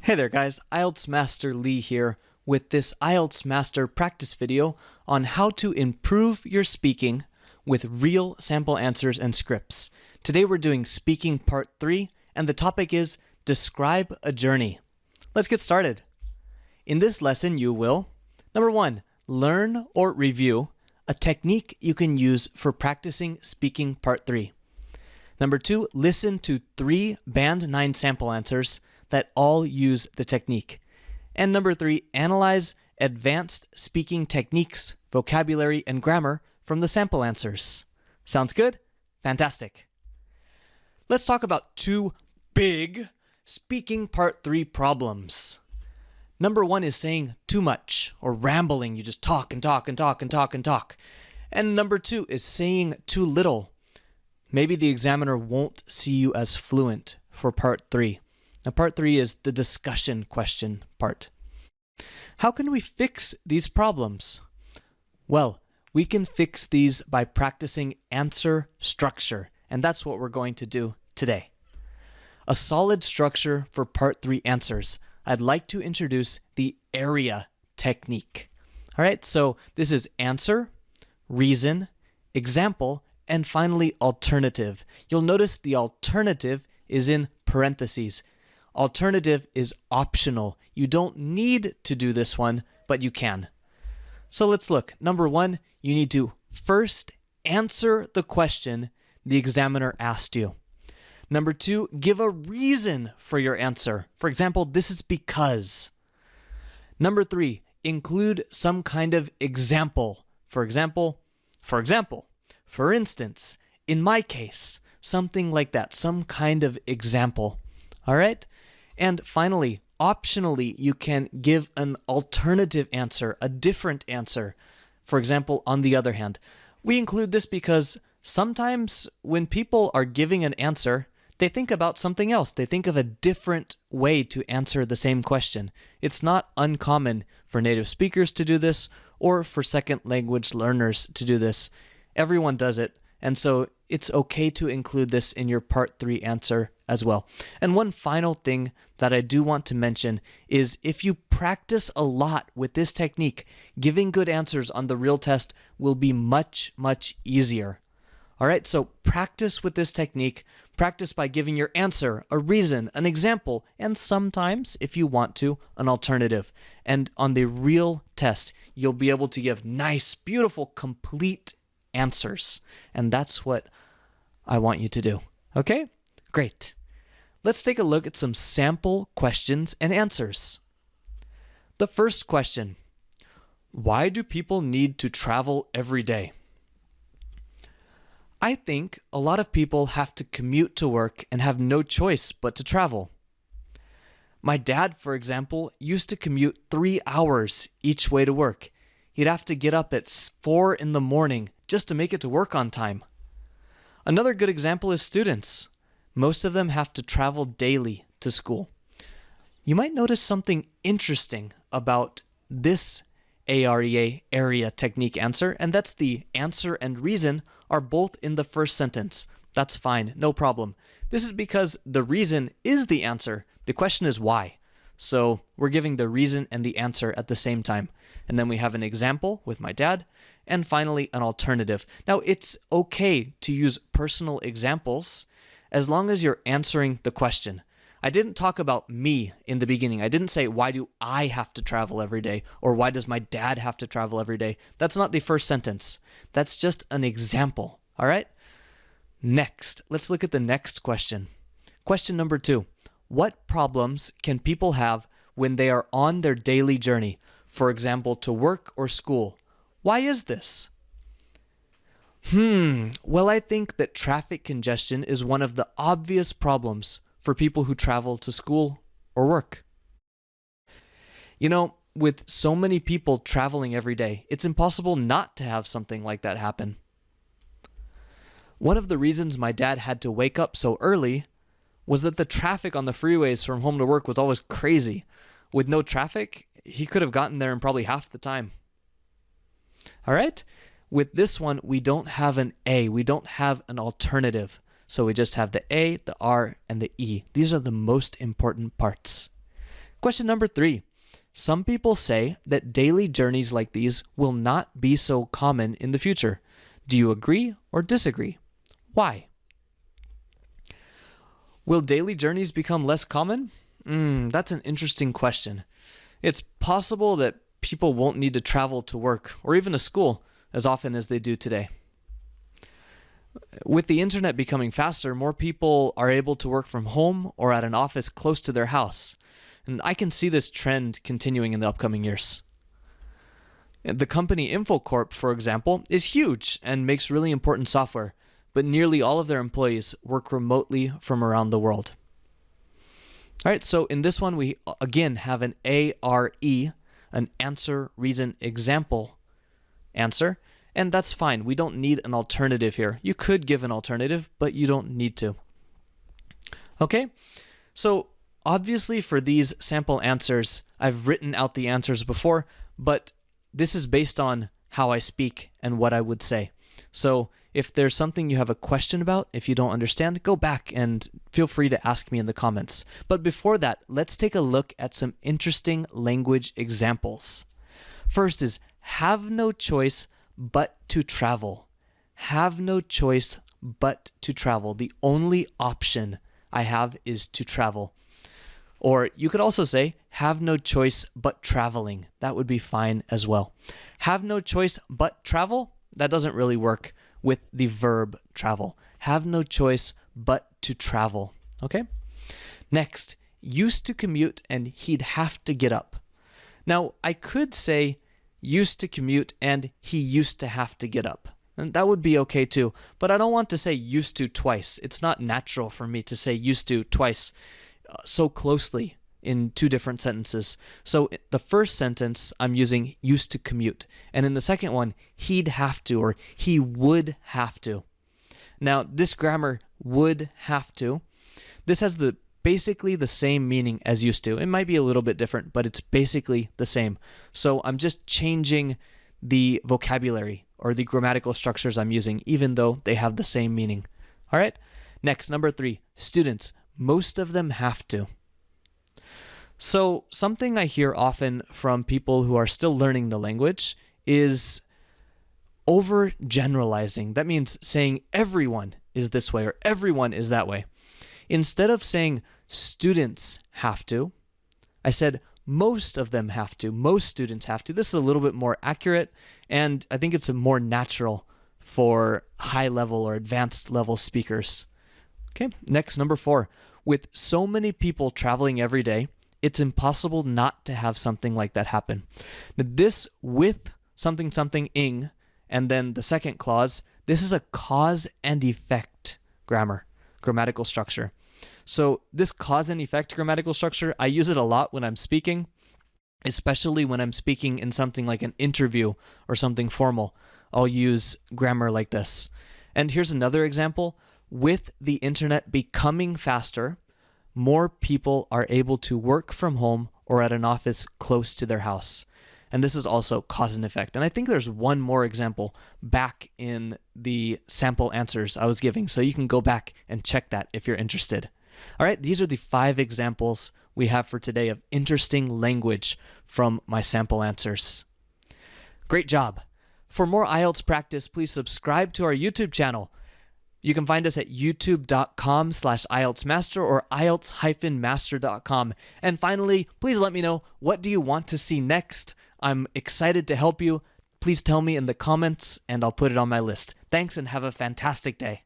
Hey there guys, IELTS Master Lee here with this IELTS Master practice video on how to improve your speaking with real sample answers and scripts. Today we're doing speaking part 3 and the topic is describe a journey. Let's get started. In this lesson you will, number 1, learn or review a technique you can use for practicing speaking part 3. Number 2, listen to 3 Band 9 sample answers that all use the technique. And number 3, analyze advanced speaking techniques, vocabulary, and grammar from the sample answers. Sounds good? Fantastic. Let's talk about 2 big speaking part 3 problems. Number 1 is saying too much or rambling. You just talk and talk and talk and talk and talk. And number 2 is saying too little. Maybe the examiner won't see you as fluent for part 3. Now, part 3 is the discussion question part. How can we fix these problems? Well, we can fix these by practicing answer structure, and that's what we're going to do today. A solid structure for part 3 answers. I'd like to introduce the area technique. All right, so this is answer, reason, example, and finally alternative. You'll notice the alternative is in parentheses. Alternative is optional. You don't need to do this one, but you can. So let's look. Number 1, you need to first answer the question the examiner asked you. Number 2, give a reason for your answer. For example, this is because. Number 3, include some kind of example. For instance, in my case, something like that, some kind of example. All right? And finally, optionally, you can give an alternative answer, a different answer. For example, on the other hand, we include this because sometimes when people are giving an answer, they think about something else. They think of a different way to answer the same question. It's not uncommon for native speakers to do this or for second language learners to do this. Everyone does it. And so it's okay to include this in your part 3 answer as well. And one final thing that I do want to mention is if you practice a lot with this technique, giving good answers on the real test will be much, much easier. All right, so practice with this technique. Practice by giving your answer, a reason, an example, and sometimes, if you want to, an alternative. And on the real test, you'll be able to give nice, beautiful, complete answers. And that's what I want you to do. Okay? Great. Let's take a look at some sample questions and answers. The first question, why do people need to travel every day? I think a lot of people have to commute to work and have no choice but to travel. My dad, for example, used to commute 3 hours each way to work. He'd have to get up at 4 in the morning just to make it to work on time. Another good example is students. Most of them have to travel daily to school. You might notice something interesting about this area technique answer, and that's the answer and reason are both in the first sentence. That's fine, no problem. This is because the reason is the answer. The question is why. So we're giving the reason and the answer at the same time. And then we have an example with my dad, and finally an alternative. Now it's okay to use personal examples as long as you're answering the question. I didn't talk about me in the beginning. I didn't say, why do I have to travel every day? Or why does my dad have to travel every day? That's not the first sentence. That's just an example. All right? Next, let's look at the next question. Question number 2. What problems can people have when they are on their daily journey? For example, to work or school. Why is this? Well, I think that traffic congestion is one of the obvious problems for people who travel to school or work. You know, with so many people traveling every day, it's impossible not to have something like that happen. One of the reasons my dad had to wake up so early was that the traffic on the freeways from home to work was always crazy. With no traffic, he could have gotten there in probably half the time. All right? With this one, we don't have an A. We don't have an alternative. So we just have the A, the R, and the E. These are the most important parts. Question number 3. Some people say that daily journeys like these will not be so common in the future. Do you agree or disagree? Why? Will daily journeys become less common? That's an interesting question. It's possible that people won't need to travel to work or even to school as often as they do today. With the internet becoming faster, more people are able to work from home or at an office close to their house. And I can see this trend continuing in the upcoming years. The company InfoCorp, for example, is huge and makes really important software, but nearly all of their employees work remotely from around the world. All right, so in this one, we again have an ARE, an answer, reason, example answer, and that's fine. We don't need an alternative here. You could give an alternative, but you don't need to. Okay, so obviously for these sample answers, I've written out the answers before, but this is based on how I speak and what I would say. So if there's something you have a question about, if you don't understand, go back and feel free to ask me in the comments. But before that, let's take a look at some interesting language examples. First is have no choice but to travel. Have no choice but to travel. The only option I have is to travel. Or you could also say, have no choice but traveling. That would be fine as well. Have no choice but travel? That doesn't really work with the verb travel. Have no choice but to travel. Okay? Next, used to commute and he'd have to get up. Now, I could say used to commute and he used to have to get up. And that would be okay too. But I don't want to say used to twice. It's not natural for me to say used to twice so closely in two different sentences. So the first sentence, I'm using used to commute. And in the second one, he'd have to or he would have to. Now, this grammar, would have to, this has basically the same meaning as used to. It might be a little bit different, but it's basically the same. So I'm just changing the vocabulary or the grammatical structures I'm using, even though they have the same meaning. All right? Next, number 3, students. Most of them have to. So something I hear often from people who are still learning the language is overgeneralizing. That means saying everyone is this way or everyone is that way. Instead of saying students have to, I said most of them have to. Most students have to. This is a little bit more accurate, and I think it's more natural for high level or advanced level speakers. Okay, next, number 4. With so many people traveling every day, it's impossible not to have something like that happen. Now, this with something ing, and then the second clause, this is a cause and effect grammatical structure. So this cause and effect grammatical structure, I use it a lot when I'm speaking, especially when I'm speaking in something like an interview or something formal. I'll use grammar like this. And here's another example. With the internet becoming faster, more people are able to work from home or at an office close to their house. And this is also cause and effect. And I think there's one more example back in the sample answers I was giving, so you can go back and check that if you're interested. All right, these are the 5 examples we have for today of interesting language from my sample answers. Great job. For more IELTS practice, please subscribe to our YouTube channel. You can find us at youtube.com/IELTSmaster or IELTS-master.com. And finally, please let me know, what do you want to see next? I'm excited to help you. Please tell me in the comments and I'll put it on my list. Thanks and have a fantastic day.